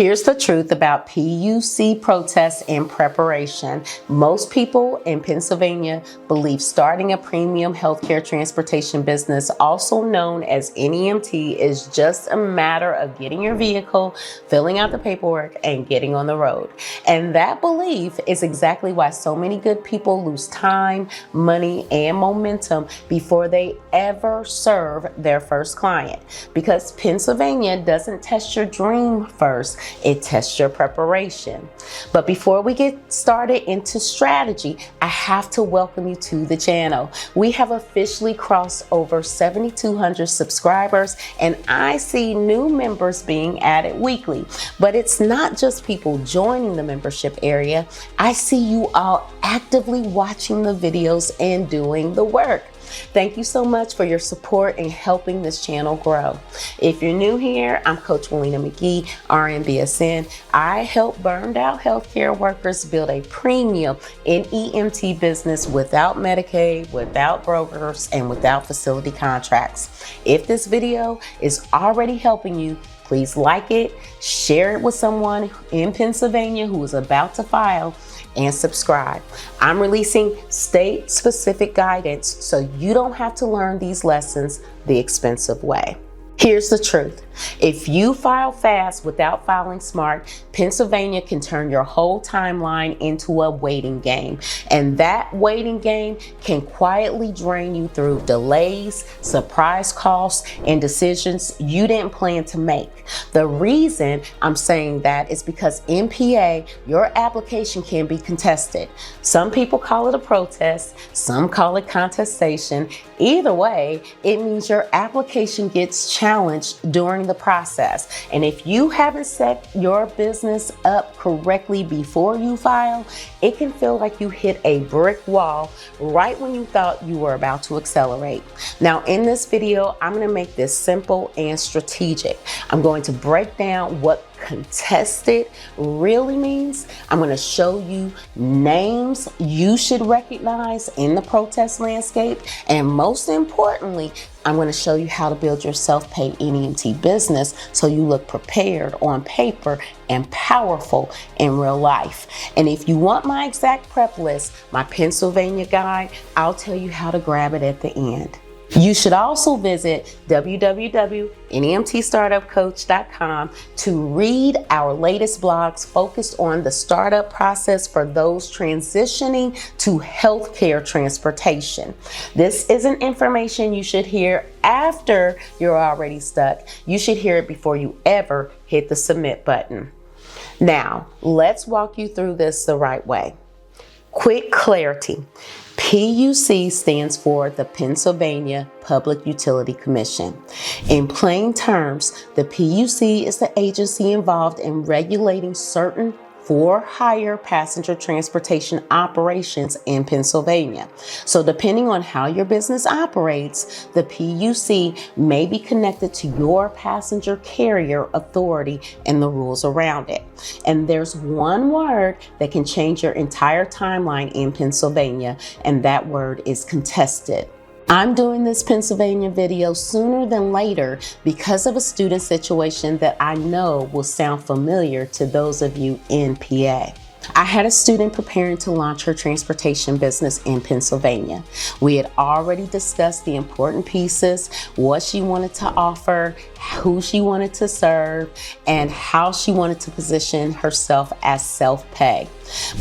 Here's the truth about PUC protests and preparation. Most people in Pennsylvania believe starting a premium healthcare transportation business, also known as NEMT, is just a matter of getting your vehicle, filling out the paperwork, and getting on the road. And that belief is exactly why so many good people lose time, money, and momentum before they ever serve their first client. Because Pennsylvania doesn't test your dream first. It tests your preparation. But before we get started into strategy, I have to welcome you to the channel. We have officially crossed over 7,200 subscribers, and I see new members being added weekly. But it's not just people joining the membership area. I see you all actively watching the videos and doing the work. Thank you so much for your support in helping this channel grow. If you're new here, I'm Coach Wileina McGee, RN-BSN. I help burned out healthcare workers build a premium NEMT business without Medicaid, without brokers, and without facility contracts. If this video is already helping you, please like it, share it with someone in Pennsylvania who is about to file, and subscribe. I'm releasing state-specific guidance so you don't have to learn these lessons the expensive way. Here's the truth. If you file fast without filing smart, Pennsylvania can turn your whole timeline into a waiting game. And that waiting game can quietly drain you through delays, surprise costs, and decisions you didn't plan to make. The reason I'm saying that is because in PA, your application can be contested. Some people call it a protest, some call it contestation. Either way, it means your application gets challenged during the process. And if you haven't set your business up correctly before you file, it can feel like you hit a brick wall right when you thought you were about to accelerate. Now, in this video, I'm going to make this simple and strategic. I'm going to break down what contested really means. I'm going to show you names you should recognize in the protest landscape. And most importantly, I'm going to show you how to build your self-pay NEMT business so you look prepared on paper and powerful in real life. And if you want my exact prep list, my Pennsylvania guide, I'll tell you how to grab it at the end. You should also visit www.nemtstartupcoach.com to read our latest blogs focused on the startup process for those transitioning to healthcare transportation. This isn't information you should hear after you're already stuck. You should hear it before you ever hit the submit button. Now, let's walk you through this the right way. Quick clarity. PUC stands for the Pennsylvania Public Utility Commission. In plain terms, the PUC is the agency involved in regulating certain for-hire passenger transportation operations in Pennsylvania. So depending on how your business operates, the PUC may be connected to your passenger carrier authority and the rules around it. And there's one word that can change your entire timeline in Pennsylvania, and that word is contested. I'm doing this Pennsylvania video sooner than later because of a student situation that I know will sound familiar to those of you in PA. I had a student preparing to launch her transportation business in Pennsylvania. We had already discussed the important pieces, what she wanted to offer, who she wanted to serve, and how she wanted to position herself as self-pay.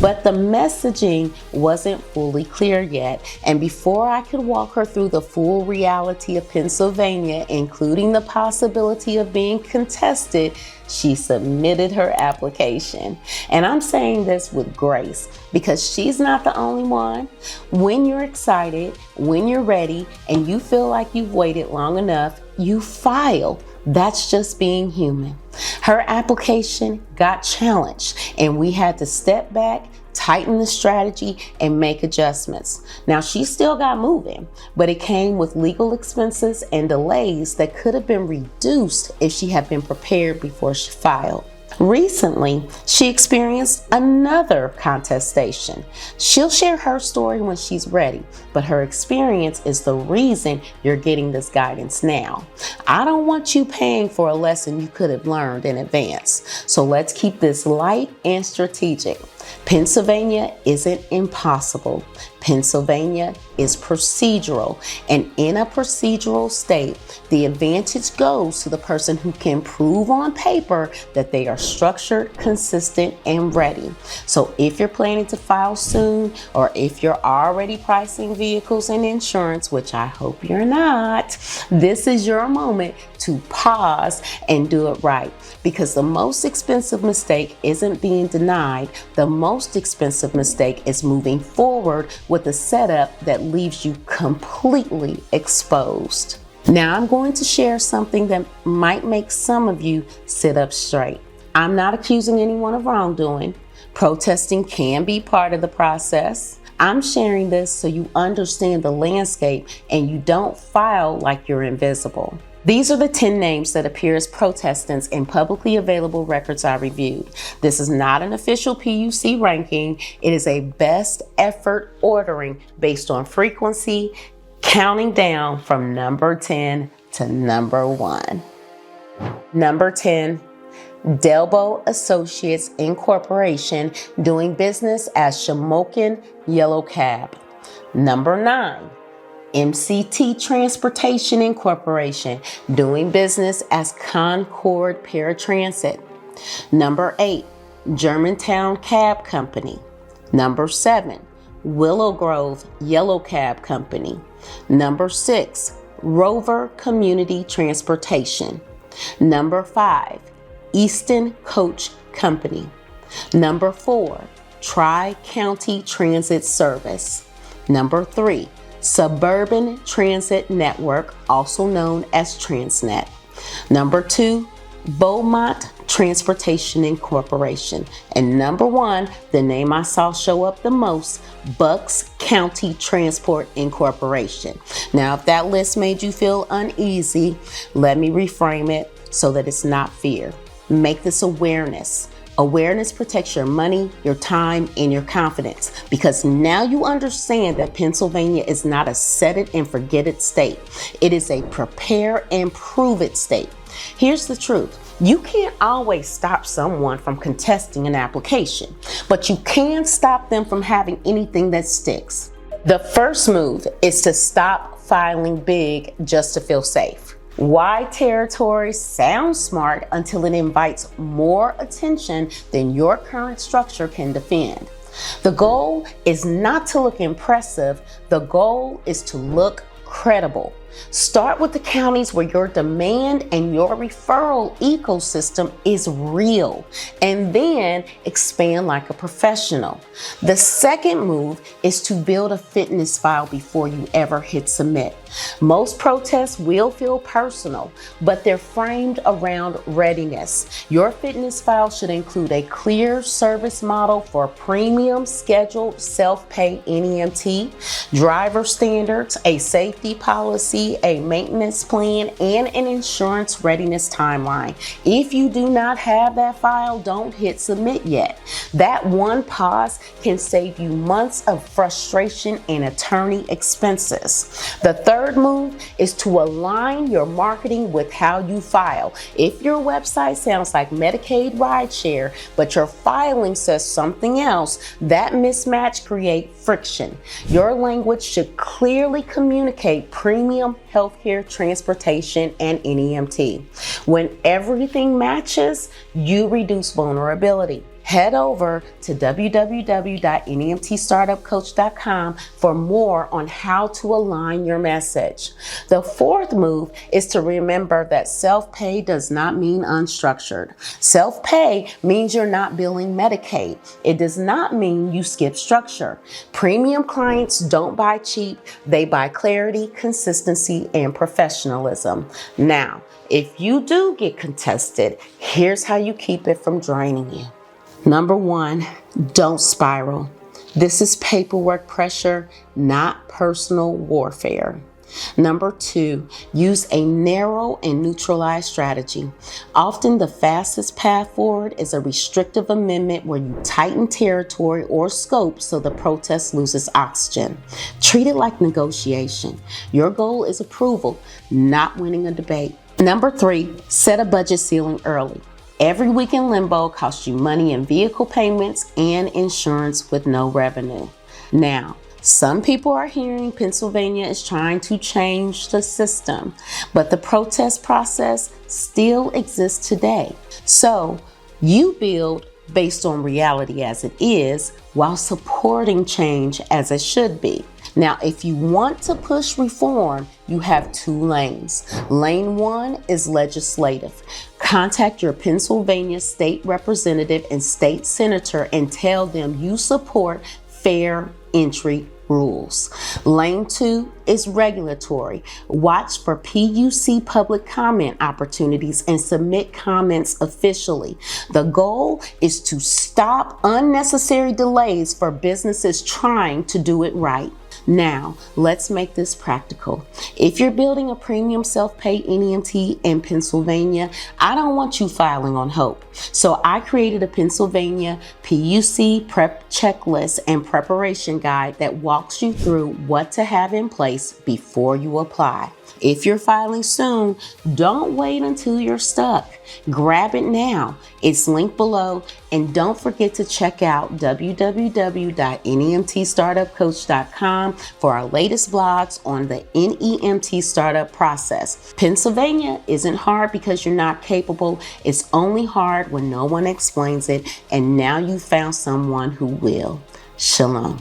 But the messaging wasn't fully clear yet, and before I could walk her through the full reality of Pennsylvania, including the possibility of being contested, she submitted her application. And I'm saying this with grace because she's not the only one. When you're excited, when you're ready, and you feel like you've waited long enough, you file. That's just being human. Her application got challenged, and we had to step back, tighten the strategy, and make adjustments. Now, she still got moving, but it came with legal expenses and delays that could have been reduced if she had been prepared before she filed. Recently, she experienced another contestation. She'll share her story when she's ready, but her experience is the reason you're getting this guidance now. I don't want you paying for a lesson you could have learned in advance. So let's keep this light and strategic. Pennsylvania isn't impossible. Pennsylvania is procedural, and in a procedural state, the advantage goes to the person who can prove on paper that they are structured, consistent, and ready. So if you're planning to file soon, or if you're already pricing vehicles and insurance, which I hope you're not, this is your moment to pause and do it right. Because the most expensive mistake isn't being denied. The most expensive mistake is moving forward with a setup that leaves you completely exposed. Now I'm going to share something that might make some of you sit up straight. I'm not accusing anyone of wrongdoing. Protesting can be part of the process. I'm sharing this so you understand the landscape and you don't file like you're invisible. These are the 10 names that appear as protestants in publicly available records I reviewed. This is not an official PUC ranking. It is a best effort ordering based on frequency, counting down from number 10 to number 1. Number 10, Delbo Associates Incorporation, doing business as Shamokin Yellow Cab. Number 9, MCT Transportation Incorporation, doing business as Concord Paratransit. Number 8, Germantown Cab Company. Number 7, Willow Grove Yellow Cab Company. Number 6, Rover Community Transportation. Number 5, Easton Coach Company. Number 4, Tri-County Transit Service. Number 3, Suburban Transit Network, also known as Transnet. Number 2, Beaumont Transportation Incorporation. And number 1, the name I saw show up the most, Bucks County Transport Incorporation. Now, if that list made you feel uneasy, let me reframe it so that it's not fear. Make this awareness. Awareness protects your money, your time, and your confidence, because now you understand that Pennsylvania is not a set it and forget it state. It is a prepare and prove it state. Here's the truth. You can't always stop someone from contesting an application, but you can stop them from having anything that sticks. The first move is to stop filing big just to feel safe. Wide territory sounds smart until it invites more attention than your current structure can defend. The goal is not to look impressive. The goal is to look credible. Start with the counties where your demand and your referral ecosystem is real, and then expand like a professional. The second move is to build a fitness file before you ever hit submit. Most protests will feel personal, but they're framed around readiness. Your fitness file should include a clear service model for premium scheduled self-pay NEMT, driver standards, a safety policy, a maintenance plan, and an insurance readiness timeline. If you do not have that file, don't hit submit yet. That one pause can save you months of frustration and attorney expenses. The third move is to align your marketing with how you file. If your website sounds like Medicaid rideshare, but your filing says something else, that mismatch creates friction. Your language should clearly communicate premium healthcare, transportation, and NEMT. When everything matches, you reduce vulnerability. Head over to www.nemtstartupcoach.com for more on how to align your message. The fourth move is to remember that self-pay does not mean unstructured. Self-pay means you're not billing Medicaid. It does not mean you skip structure. Premium clients don't buy cheap. They buy clarity, consistency, and professionalism. Now, if you do get contested, here's how you keep it from draining you. Number 1, don't spiral. This is paperwork pressure, not personal warfare. Number 2, use a narrow and neutralized strategy. Often the fastest path forward is a restrictive amendment where you tighten territory or scope so the protest loses oxygen. Treat it like negotiation. Your goal is approval, not winning a debate. Number 3, set a budget ceiling early. Every week in limbo costs you money in vehicle payments and insurance with no revenue. Now, some people are hearing Pennsylvania is trying to change the system, but the protest process still exists today. So you build based on reality as it is while supporting change as it should be. Now, if you want to push reform, you have 2 lanes. Lane 1 is legislative. Contact your Pennsylvania state representative and state senator and tell them you support fair entry rules. Lane 2 is regulatory. Watch for PUC public comment opportunities and submit comments officially. The goal is to stop unnecessary delays for businesses trying to do it right. Now, let's make this practical. If you're building a premium self-pay NEMT in Pennsylvania, I don't want you filing on hope. So I created a Pennsylvania PUC prep checklist and preparation guide that walks you through what to have in place before you apply. If you're filing soon, don't wait until you're stuck. Grab it now. It's linked below. And don't forget to check out www.nemtstartupcoach.com for our latest blogs on the NEMT startup process. Pennsylvania isn't hard because you're not capable. It's only hard when no one explains it. And now you found someone who will. Shalom.